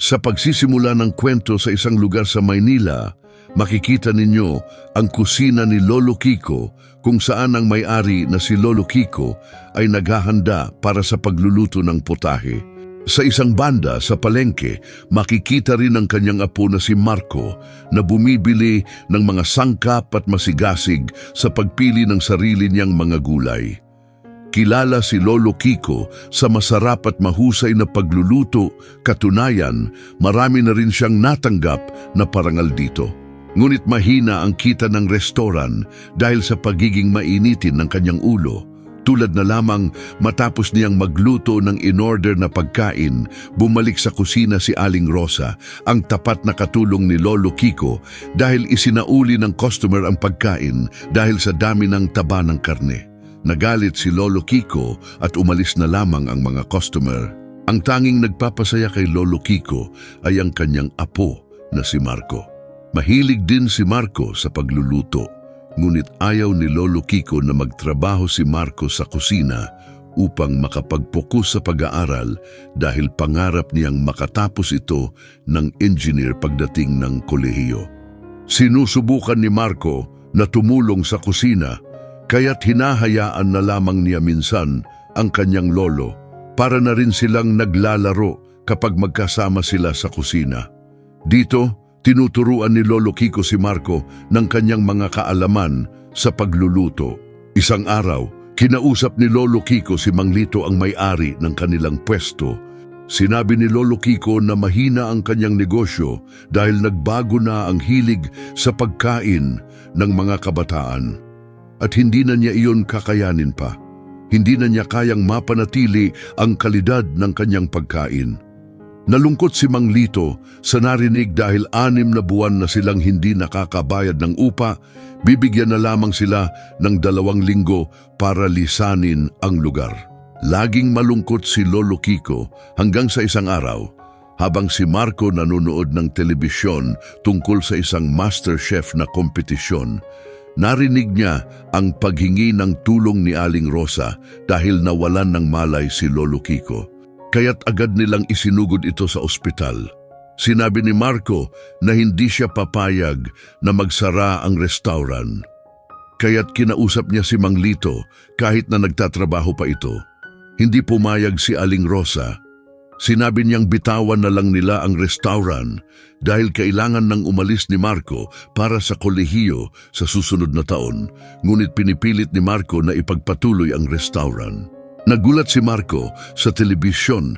Sa pagsisimula ng kwento sa isang lugar sa Maynila, makikita ninyo ang kusina ni Lolo Kiko kung saan ang may-ari na si Lolo Kiko ay naghahanda para sa pagluluto ng putahe. Sa isang banda sa palengke, makikita rin ang kanyang apo na si Marco na bumibili ng mga sangkap at masigasig sa pagpili ng sarili niyang mga gulay. Kilala si Lolo Kiko sa masarap at mahusay na pagluluto, katunayan marami na rin siyang natanggap na parangal dito. Ngunit mahina ang kita ng restoran dahil sa pagiging mainitin ng kanyang ulo. Tulad na lamang matapos niyang magluto ng in-order na pagkain, bumalik sa kusina si Aling Rosa, ang tapat na katulong ni Lolo Kiko dahil isinauli ng customer ang pagkain dahil sa dami ng taba ng karne. Nagalit si Lolo Kiko at umalis na lamang ang mga customer. Ang tanging nagpapasaya kay Lolo Kiko ay ang kanyang apo na si Marco. Mahilig din si Marco sa pagluluto, ngunit ayaw ni Lolo Kiko na magtrabaho si Marco sa kusina upang makapag-focus sa pag-aaral dahil pangarap niyang makatapos ito ng engineer pagdating ng kolehiyo. Sinusubukan ni Marco na tumulong sa kusina, kaya't hinahayaan na lamang niya minsan ang kanyang lolo para na rin silang naglalaro kapag magkasama sila sa kusina. Dito, tinuturuan ni Lolo Kiko si Marco ng kanyang mga kaalaman sa pagluluto. Isang araw, kinausap ni Lolo Kiko si Mang Lito ang may-ari ng kanilang pwesto. Sinabi ni Lolo Kiko na mahina ang kanyang negosyo dahil nagbago na ang hilig sa pagkain ng mga kabataan. At hindi na niya iyon kakayanin pa. Hindi na niya kayang mapanatili ang kalidad ng kanyang pagkain. Nalungkot si Mang Lito sa narinig dahil 6 na buwan na silang hindi nakakabayad ng upa, bibigyan na lamang sila ng 2 linggo para lisanin ang lugar. Laging malungkot si Lolo Kiko hanggang sa isang araw, habang si Marco nanonood ng telebisyon tungkol sa isang master chef na kompetisyon. Narinig niya ang paghingi ng tulong ni Aling Rosa dahil nawalan ng malay si Lolo Kiko. Kaya't agad nilang isinugod ito sa ospital. Sinabi ni Marco na hindi siya papayag na magsara ang restaurant. Kaya't kinausap niya si Mang Lito kahit na nagtatrabaho pa ito. Hindi pumayag si Aling Rosa. Sinabi niyang bitawan na lang nila ang restaurant dahil kailangan nang umalis ni Marco para sa kolehiyo sa susunod na taon, ngunit pinipilit ni Marco na ipagpatuloy ang restaurant. Nagulat si Marco sa telebisyon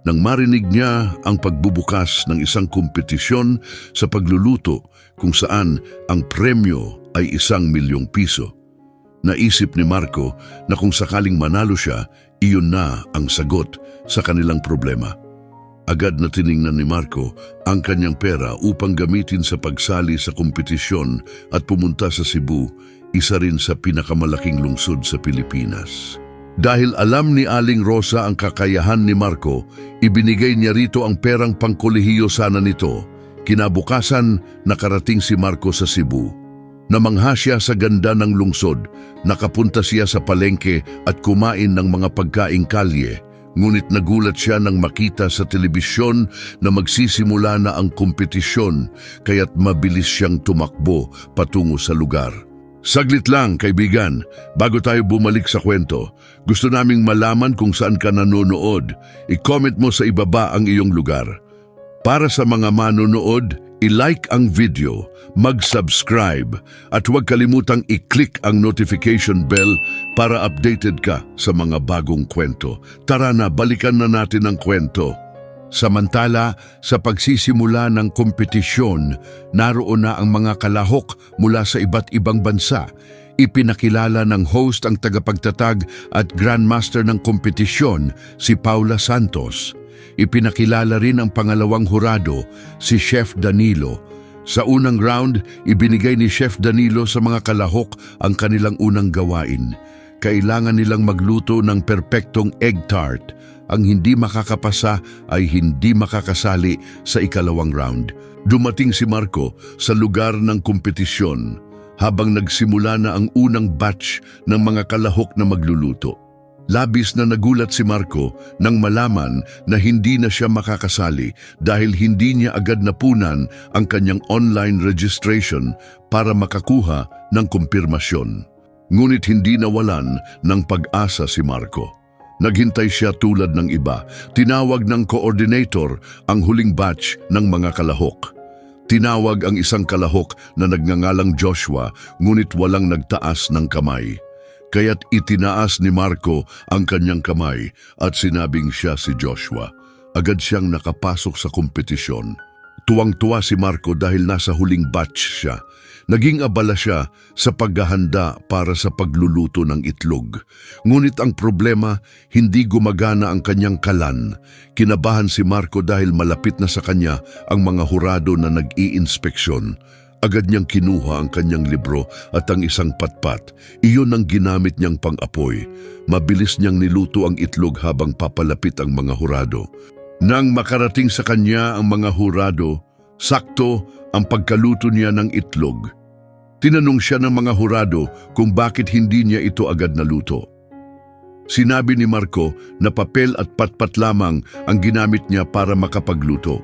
nang marinig niya ang pagbubukas ng isang kompetisyon sa pagluluto kung saan ang premyo ay 1,000,000 piso. Naisip ni Marco na kung sakaling manalo siya, iyon na ang sagot sa kanilang problema. Agad na tiningnan ni Marco ang kanyang pera upang gamitin sa pagsali sa kompetisyon at pumunta sa Cebu, isa rin sa pinakamalaking lungsod sa Pilipinas. Dahil alam ni Aling Rosa ang kakayahan ni Marco, ibinigay niya rito ang perang pangkolehiyo sana nito. Kinabukasan, nakarating si Marco sa Cebu. Namangha siya sa ganda ng lungsod, nakapunta siya sa palengke at kumain ng mga pagkaing kalye. Ngunit nagulat siya nang makita sa telebisyon na magsisimula na ang kompetisyon, kaya't mabilis siyang tumakbo patungo sa lugar. Saglit lang, kaibigan, bago tayo bumalik sa kwento. Gusto naming malaman kung saan ka nanonood. I-comment mo sa ibaba ang iyong lugar. Para sa mga manonood, i-like ang video, mag-subscribe, at huwag kalimutang i-click ang notification bell para updated ka sa mga bagong kwento. Tara na, balikan na natin ang kwento. Samantala, sa pagsisimula ng kompetisyon, naroon na ang mga kalahok mula sa iba't ibang bansa. Ipinakilala ng host ang tagapagtatag at grandmaster ng kompetisyon, si Paula Santos. Ipinakilala rin ang pangalawang hurado, si Chef Danilo. Sa unang round, ibinigay ni Chef Danilo sa mga kalahok ang kanilang unang gawain. Kailangan nilang magluto ng perpektong egg tart. Ang hindi makakapasa ay hindi makakasali sa ikalawang round. Dumating si Marco sa lugar ng kompetisyon habang nagsimula na ang unang batch ng mga kalahok na magluluto. Labis na nagulat si Marco nang malaman na hindi na siya makakasali dahil hindi niya agad napunan ang kanyang online registration para makakuha ng kumpirmasyon. Ngunit hindi nawalan ng pag-asa si Marco. Naghintay siya tulad ng iba. Tinawag ng coordinator ang huling batch ng mga kalahok. Tinawag ang isang kalahok na nagngangalang Joshua, ngunit walang nagtaas ng kamay. Kaya't itinaas ni Marco ang kanyang kamay at sinabing siya si Joshua. Agad siyang nakapasok sa kompetisyon. Tuwang-tuwa si Marco dahil nasa huling batch siya. Naging abala siya sa paghahanda para sa pagluluto ng itlog. Ngunit ang problema, hindi gumagana ang kanyang kalan. Kinabahan si Marco dahil malapit na sa kanya ang mga hurado na nag-i-inspeksyon. Agad niyang kinuha ang kanyang libro at ang isang patpat. Iyon ang ginamit niyang pang-apoy. Mabilis niyang niluto ang itlog habang papalapit ang mga hurado. Nang makarating sa kanya ang mga hurado, sakto ang pagkaluto niya ng itlog. Tinanong siya ng mga hurado kung bakit hindi niya ito agad naluto. Sinabi ni Marco na papel at patpat lamang ang ginamit niya para makapagluto.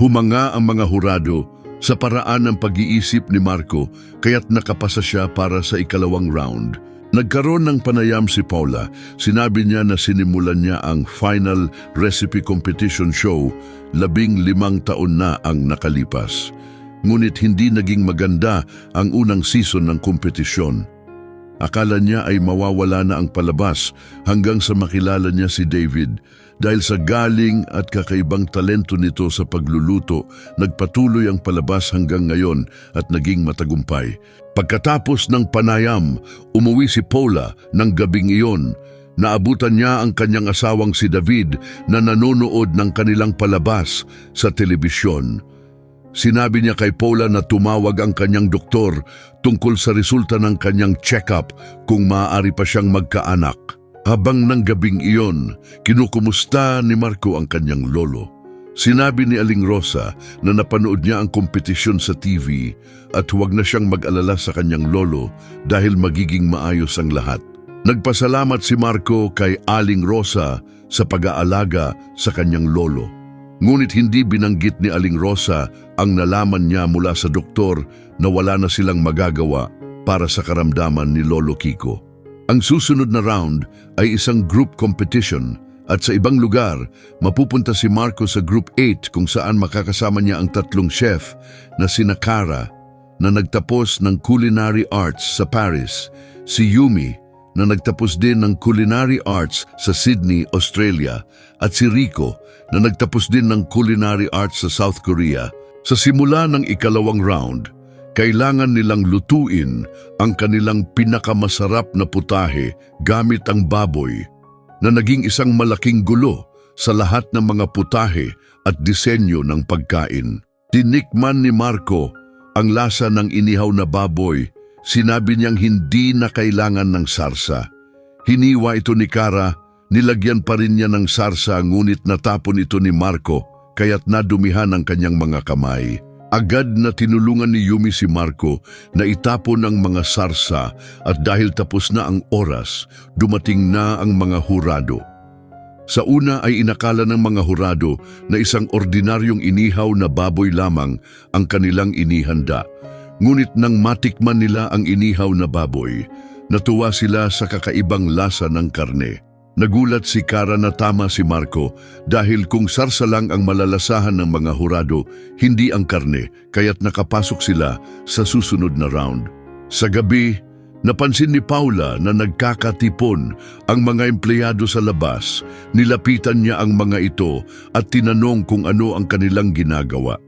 Humanga ang mga hurado sa paraan ng pag-iisip ni Marco kaya't nakapasa siya para sa ikalawang round. Nagkaroon ng panayam si Paula. Sinabi niya na sinimulan niya ang final recipe competition show 15 taon na ang nakalipas. Ngunit hindi naging maganda ang unang season ng kompetisyon. Akala niya ay mawawala na ang palabas hanggang sa makilala niya si David. Dahil sa galing at kakaibang talento nito sa pagluluto, nagpatuloy ang palabas hanggang ngayon at naging matagumpay. Pagkatapos ng panayam, umuwi si Paula ng gabing iyon. Naabutan niya ang kanyang asawang si David na nanonood ng kanilang palabas sa telebisyon. Sinabi niya kay Paula na tumawag ang kanyang doktor tungkol sa resulta ng kanyang check-up kung maaari pa siyang magkaanak. Habang ng gabing iyon, kinukumusta ni Marco ang kanyang lolo. Sinabi ni Aling Rosa na napanood niya ang kompetisyon sa TV at huwag na siyang mag-alala sa kanyang lolo dahil magiging maayos ang lahat. Nagpasalamat si Marco kay Aling Rosa sa pag-aalaga sa kanyang lolo. Ngunit hindi binanggit ni Aling Rosa ang nalaman niya mula sa doktor na wala na silang magagawa para sa karamdaman ni Lolo Kiko. Ang susunod na round ay isang group competition at sa ibang lugar, mapupunta si Marco sa Group 8 kung saan makakasama niya ang tatlong chef na sina Cara na nagtapos ng Culinary Arts sa Paris, si Yumi na nagtapos din ng Culinary Arts sa Sydney, Australia at si Rico na nagtapos din ng Culinary Arts sa South Korea. Sa simula ng ikalawang round, kailangan nilang lutuin ang kanilang pinakamasarap na putahe gamit ang baboy na naging isang malaking gulo sa lahat ng mga putahe at disenyo ng pagkain. Tinikman ni Marco ang lasa ng inihaw na baboy. Sinabi niyang hindi na kailangan ng sarsa. Hiniwa ito ni Cara, nilagyan pa rin niya ng sarsa ngunit natapon ito ni Marco kaya't nadumihan ang kanyang mga kamay. Agad na tinulungan ni Yumi si Marco na itapon ang mga sarsa at dahil tapos na ang oras, dumating na ang mga hurado. Sa una ay inakala ng mga hurado na isang ordinaryong inihaw na baboy lamang ang kanilang inihanda. Ngunit nang matikman nila ang inihaw na baboy, natuwa sila sa kakaibang lasa ng karne. Nagulat si Cara na tama si Marco dahil kung sarsa lang ang malalasahan ng mga hurado, hindi ang karne, kaya't nakapasok sila sa susunod na round. Sa gabi, napansin ni Paula na nagkakatipon ang mga empleyado sa labas. Nilapitan niya ang mga ito at tinanong kung ano ang kanilang ginagawa.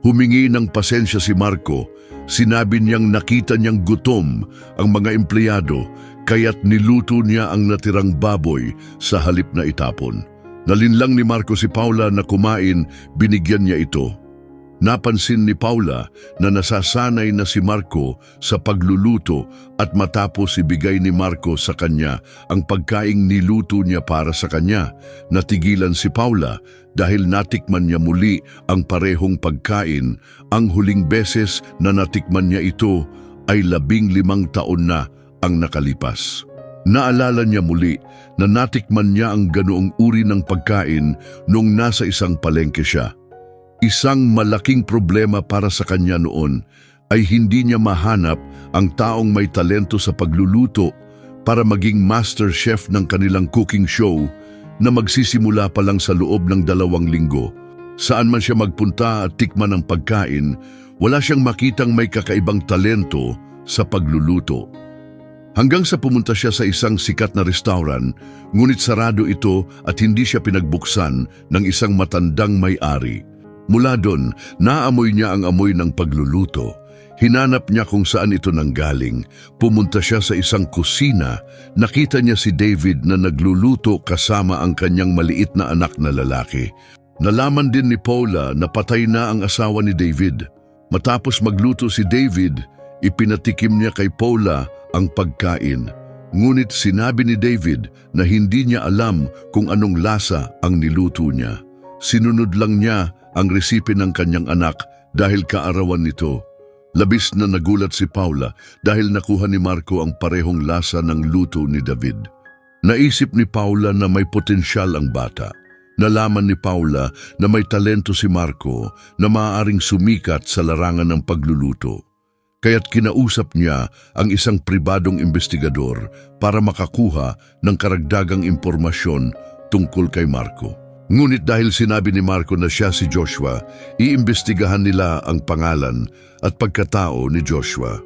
Humingi ng pasensya si Marco. Sinabi niyang nakita niyang gutom ang mga empleyado kaya't niluto niya ang natirang baboy sa halip na itapon. Nalinlang ni Marco si Paula na kumain, binigyan niya ito. Napansin ni Paula na nasasanay na si Marco sa pagluluto at matapos ibigay ni Marco sa kanya ang pagkaing niluto niya para sa kanya. Natigilan si Paula dahil natikman niya muli ang parehong pagkain. Ang huling beses na natikman niya ito ay 15 taon na ang nakalipas. Naalala niya muli na natikman niya ang ganoong uri ng pagkain nung nasa isang palengke siya. Isang malaking problema para sa kanya noon ay hindi niya mahanap ang taong may talento sa pagluluto para maging master chef ng kanilang cooking show na magsisimula pa lang sa loob ng 2 linggo. Saan man siya magpunta at tikman ang pagkain, wala siyang makitang may kakaibang talento sa pagluluto. Hanggang sa pumunta siya sa isang sikat na restaurant, ngunit sarado ito at hindi siya pinagbuksan ng isang matandang may-ari. Mula doon, naamoy niya ang amoy ng pagluluto. Hinanap niya kung saan ito nanggaling. Pumunta siya sa isang kusina. Nakita niya si David na nagluluto kasama ang kanyang maliit na anak na lalaki. Nalaman din ni Paula na patay na ang asawa ni David. Matapos magluto si David, ipinatikim niya kay Paula ang pagkain. Ngunit sinabi ni David na hindi niya alam kung anong lasa ang niluto niya. Sinunod lang niya ang resipe ng kanyang anak dahil kaarawan nito. Labis na nagulat si Paula dahil nakuha ni Marco ang parehong lasa ng luto ni David. Naisip ni Paula na may potensyal ang bata. Nalaman ni Paula na may talento si Marco na maaaring sumikat sa larangan ng pagluluto. Kaya't kinausap niya ang isang pribadong investigador para makakuha ng karagdagang impormasyon tungkol kay Marco. Ngunit dahil sinabi ni Marco na siya si Joshua, iimbestigahan nila ang pangalan at pagkatao ni Joshua.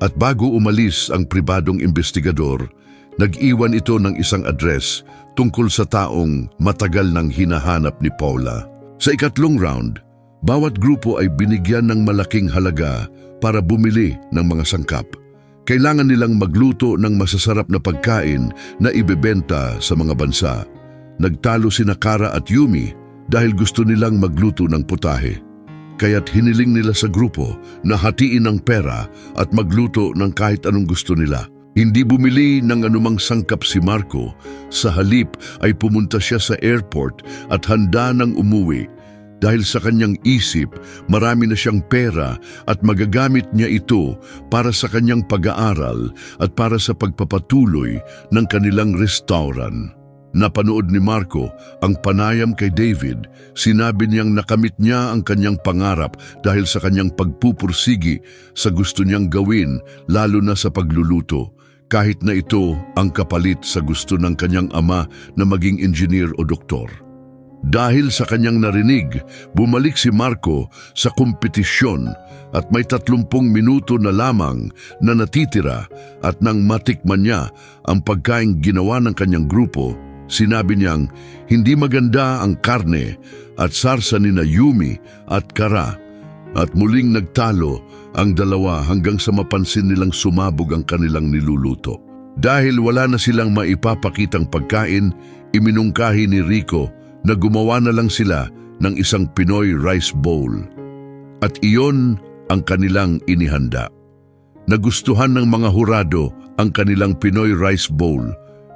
At bago umalis ang pribadong investigador, nag-iwan ito ng isang address tungkol sa taong matagal nang hinahanap ni Paula. Sa ikatlong round, bawat grupo ay binigyan ng malaking halaga para bumili ng mga sangkap. Kailangan nilang magluto ng masasarap na pagkain na ibebenta sa mga bansa. Nagtalo sina Kara at Yumi dahil gusto nilang magluto ng putahe. Kaya't hiniling nila sa grupo na hatiin ang pera at magluto ng kahit anong gusto nila. Hindi bumili ng anumang sangkap si Marco. Sa halip ay pumunta siya sa airport at handa nang umuwi. Dahil sa kanyang isip, marami na siyang pera at magagamit niya ito para sa kanyang pag-aaral at para sa pagpapatuloy ng kanilang restaurant. Napanood ni Marco ang panayam kay David. Sinabi niyang nakamit niya ang kanyang pangarap dahil sa kanyang pagpupursigi sa gusto niyang gawin, lalo na sa pagluluto. Kahit na ito ang kapalit sa gusto ng kanyang ama na maging engineer o doktor. Dahil sa kanyang narinig, bumalik si Marco sa kompetisyon at may 30 minuto na lamang na natitira at nang matikman niya ang pagkaing ginawa ng kanyang grupo, sinabi niyang hindi maganda ang karne at sarsa ni Yumi at Kara at muling nagtalo ang dalawa hanggang sa mapansin nilang sumabog ang kanilang niluluto. Dahil wala na silang maipapakitang pagkain, iminungkahi ni Rico na gumawa na lang sila ng isang Pinoy rice bowl. At iyon ang kanilang inihanda. Nagustuhan ng mga hurado ang kanilang Pinoy rice bowl,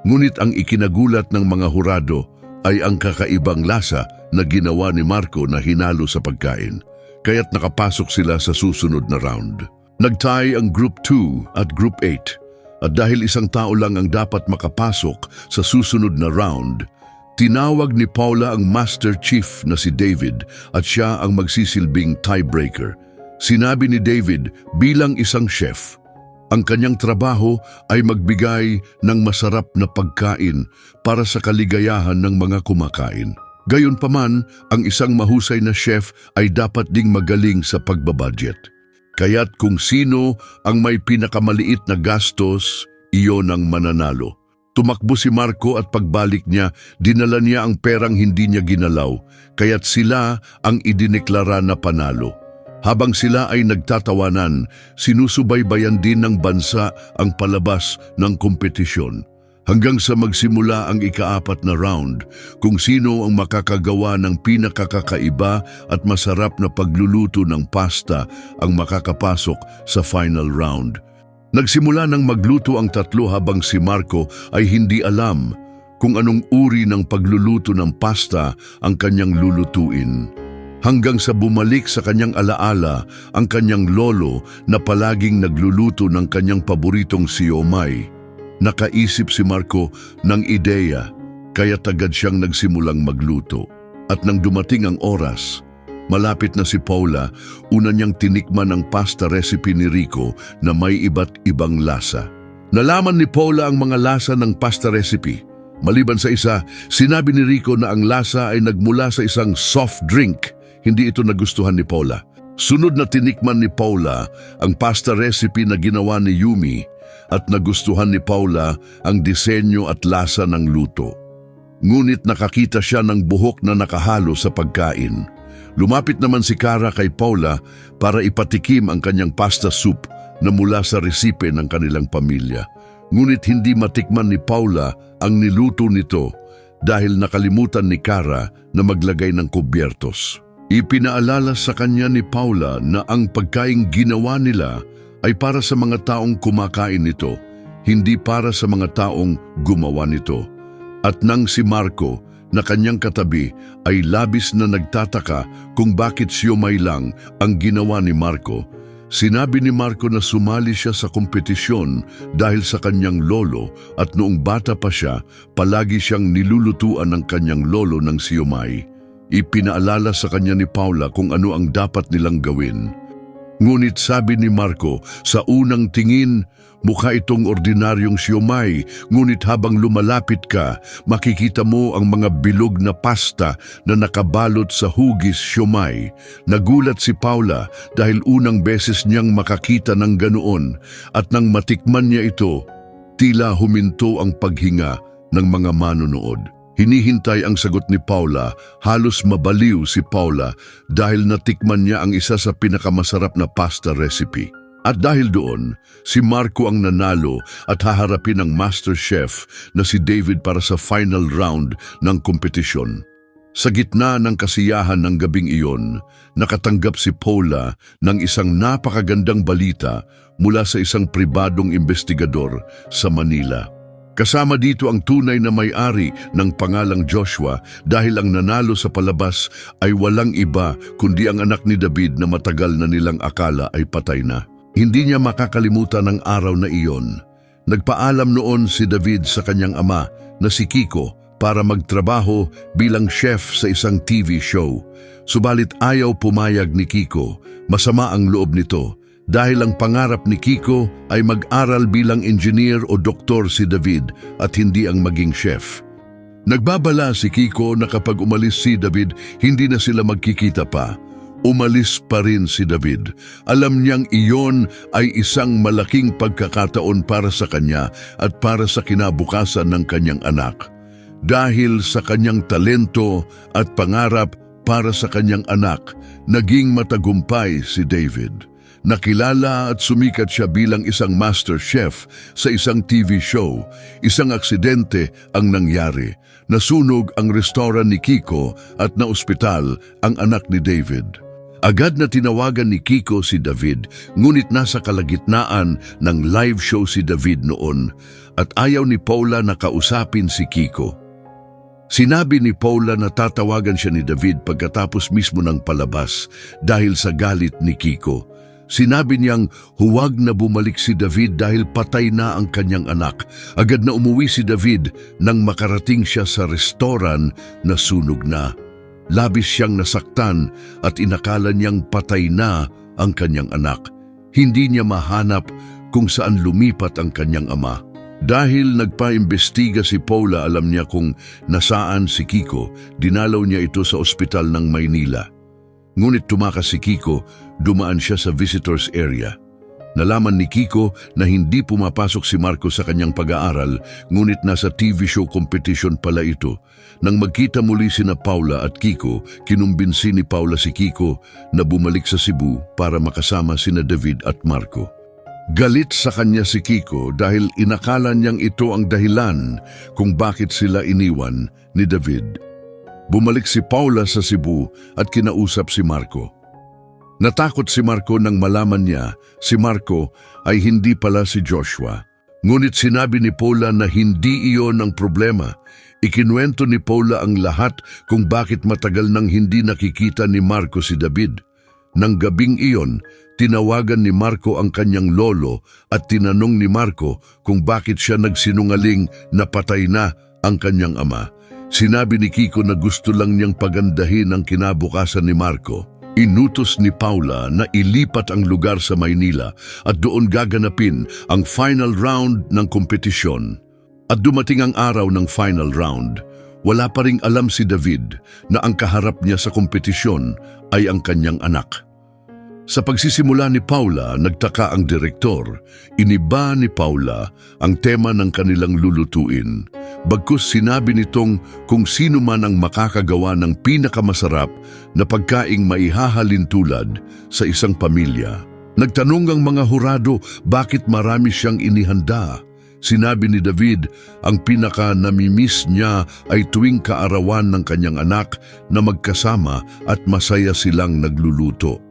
ngunit ang ikinagulat ng mga hurado ay ang kakaibang lasa na ginawa ni Marco na hinalo sa pagkain. Kaya't nakapasok sila sa susunod na round. Nagtie ang Group 2 at Group 8. At dahil isang tao lang ang dapat makapasok sa susunod na round, tinawag ni Paula ang Master Chief na si David at siya ang magsisilbing tiebreaker. Sinabi ni David bilang isang chef, ang kanyang trabaho ay magbigay ng masarap na pagkain para sa kaligayahan ng mga kumakain. Gayunpaman, ang isang mahusay na chef ay dapat ding magaling sa pagbabudget. Kaya't kung sino ang may pinakamaliit na gastos, iyon ang mananalo. Tumakbo si Marco at pagbalik niya, dinala niya ang perang hindi niya ginalaw, kaya't sila ang idineklara na panalo. Habang sila ay nagtatawanan, sinusubaybayan din ng bansa ang palabas ng kompetisyon. Hanggang sa magsimula ang ika-4 na round, kung sino ang makakagawa ng pinakakakaiba at masarap na pagluluto ng pasta ang makakapasok sa final round. Nagsimula ng magluto ang tatlo habang si Marco ay hindi alam kung anong uri ng pagluluto ng pasta ang kanyang lulutuin. Hanggang sa bumalik sa kanyang alaala ang kanyang lolo na palaging nagluluto ng kanyang paboritong siomai. Nakaisip si Marco ng ideya, kaya agad siyang nagsimulang magluto. At nang dumating ang oras, malapit na si Paula, una niyang tinikman ang pasta recipe ni Rico na may iba't ibang lasa. Nalaman ni Paula ang mga lasa ng pasta recipe. Maliban sa isa, sinabi ni Rico na ang lasa ay nagmula sa isang soft drink. Hindi ito nagustuhan ni Paula. Sunod na tinikman ni Paula ang pasta recipe na ginawa ni Yumi at nagustuhan ni Paula ang disenyo at lasa ng luto. Ngunit nakakita siya ng buhok na nakahalo sa pagkain. Lumapit naman si Cara kay Paula para ipatikim ang kanyang pasta soup na mula sa resipe ng kanilang pamilya. Ngunit hindi matikman ni Paula ang niluto nito dahil nakalimutan ni Cara na maglagay ng kubyertos. Ipinaalala sa kanya ni Paula na ang pagkaing ginawa nila ay para sa mga taong kumakain nito, hindi para sa mga taong gumawa nito. At nang si Marco na kanyang katabi ay labis na nagtataka kung bakit siyomay lang ang ginawa ni Marco, sinabi ni Marco na sumali siya sa kompetisyon dahil sa kanyang lolo at noong bata pa siya, palagi siyang nilulutuan ng kanyang lolo ng siyomay. Ipinaalala sa kanya ni Paula kung ano ang dapat nilang gawin. Ngunit sabi ni Marco, sa unang tingin, mukha itong ordinaryong siyomay, ngunit habang lumalapit ka, makikita mo ang mga bilog na pasta na nakabalot sa hugis siyomay. Nagulat si Paula dahil unang beses niyang makakita ng ganoon at nang matikman niya ito, tila huminto ang paghinga ng mga manonood. Hinihintay ang sagot ni Paula, halos mabaliw si Paula dahil natikman niya ang isa sa pinakamasarap na pasta recipe. At dahil doon, si Marco ang nanalo at haharapin ang master chef na si David para sa final round ng kompetisyon. Sa gitna ng kasiyahan ng gabing iyon, nakatanggap si Paula ng isang napakagandang balita mula sa isang pribadong investigador sa Manila. Kasama dito ang tunay na may-ari ng pangalang Joshua dahil ang nanalo sa palabas ay walang iba kundi ang anak ni David na matagal na nilang akala ay patay na. Hindi niya makakalimutan ang araw na iyon. Nagpaalam noon si David sa kanyang ama na si Kiko para magtrabaho bilang chef sa isang TV show. Subalit ayaw pumayag ni Kiko, masama ang loob nito. Dahil ang pangarap ni Kiko ay mag-aral bilang engineer o doktor si David at hindi ang maging chef. Nagbabala si Kiko na kapag umalis si David, hindi na sila magkikita pa. Umalis pa rin si David. Alam niyang iyon ay isang malaking pagkakataon para sa kanya at para sa kinabukasan ng kanyang anak. Dahil sa kanyang talento at pangarap para sa kanyang anak, naging matagumpay si David. Nakilala at sumikat siya bilang isang master chef sa isang TV show. Isang aksidente ang nangyari. Nasunog ang restoran ni Kiko at naospital ang anak ni David. Agad na tinawagan ni Kiko si David, ngunit nasa kalagitnaan ng live show si David noon at ayaw ni Paula na kausapin si Kiko. Sinabi ni Paula na tatawagan siya ni David pagkatapos mismo ng palabas dahil sa galit ni Kiko. Sinabi niyang huwag na bumalik si David dahil patay na ang kanyang anak. Agad na umuwi si David nang makarating siya sa restoran na sunog na. Labis siyang nasaktan at inakala niyang patay na ang kanyang anak. Hindi niya mahanap kung saan lumipat ang kanyang ama. Dahil nagpaimbestiga si Paula, alam niya kung nasaan si Kiko. Dinalaw niya ito sa ospital ng Maynila. Ngunit tumakas si Kiko, dumaan siya sa visitors area. Nalaman ni Kiko na hindi pumapasok si Marco sa kanyang pag-aaral, ngunit nasa TV show competition pala ito. Nang magkita muli sina Paula at Kiko, kinumbinsi ni Paula si Kiko na bumalik sa Cebu para makasama sina David at Marco. Galit sa kanya si Kiko dahil inakala niyang ito ang dahilan kung bakit sila iniwan ni David. Bumalik si Paula sa Cebu at kinausap si Marco. Natakot si Marco nang malaman niya si Marco ay hindi pala si Joshua. Ngunit sinabi ni Paula na hindi iyon ang problema. Ikinuwento ni Paula ang lahat kung bakit matagal nang hindi nakikita ni Marco si David. Nang gabing iyon, tinawagan ni Marco ang kanyang lolo at tinanong ni Marco kung bakit siya nagsinungaling na patay na ang kanyang ama. Sinabi ni Kiko na gusto lang niyang pagandahin ang kinabukasan ni Marco. Inutos ni Paula na ilipat ang lugar sa Maynila at doon gaganapin ang final round ng kompetisyon. At dumating ang araw ng final round. Wala pa ring alam si David na ang kaharap niya sa kompetisyon ay ang kanyang anak. Sa pagsisimula ni Paula, nagtaka ang direktor. Iniba ni Paula ang tema ng kanilang lulutuin. Bagkus sinabi nitong kung sino man ang makakagawa ng pinakamasarap na pagkaing maihahalin tulad sa isang pamilya. Nagtanong ang mga hurado bakit marami siyang inihanda. Sinabi ni David, ang pinaka-namimiss niya ay tuwing kaarawan ng kanyang anak na magkasama at masaya silang nagluluto.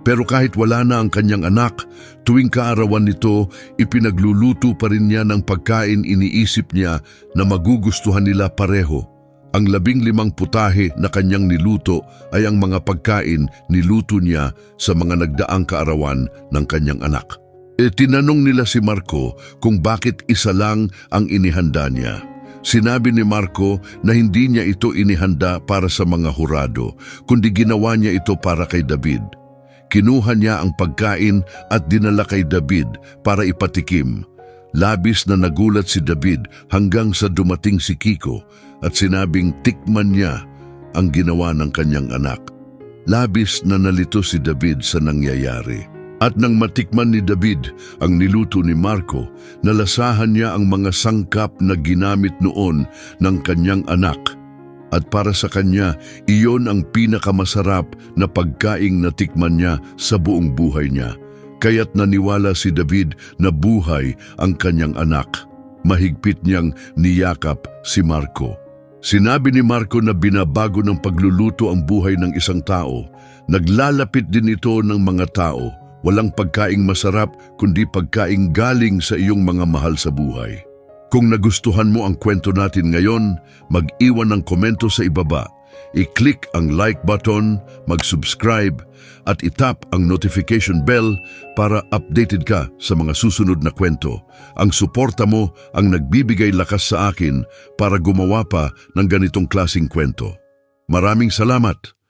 Pero kahit wala na ang kanyang anak, tuwing kaarawan nito, ipinagluluto pa rin niya ng pagkain iniisip niya na magugustuhan nila pareho. Ang 15 putahe na kanyang niluto ay ang mga pagkain niluto niya sa mga nagdaang kaarawan ng kanyang anak. Tinanong nila si Marco kung bakit isa lang ang inihanda niya. Sinabi ni Marco na hindi niya ito inihanda para sa mga hurado, kundi ginawa niya ito para kay David. Kinuha niya ang pagkain at dinala kay David para ipatikim. Labis na nagulat si David hanggang sa dumating si Kiko at sinabing tikman niya ang ginawa ng kanyang anak. Labis na nalito si David sa nangyayari. At nang matikman ni David ang niluto ni Marco, nalasahan niya ang mga sangkap na ginamit noon ng kanyang anak. At para sa kanya, iyon ang pinakamasarap na pagkaing natikman niya sa buong buhay niya. Kaya't naniwala si David na buhay ang kanyang anak. Mahigpit niyang niyakap si Marco. Sinabi ni Marco na binabago ng pagluluto ang buhay ng isang tao. Naglalapit din ito ng mga tao. Walang pagkaing masarap kundi pagkaing galing sa iyong mga mahal sa buhay. Kung nagustuhan mo ang kwento natin ngayon, mag-iwan ng komento sa ibaba. I-click ang like button, mag-subscribe, at itap ang notification bell para updated ka sa mga susunod na kwento. Ang suporta mo ang nagbibigay lakas sa akin para gumawa pa ng ganitong klaseng kwento. Maraming salamat!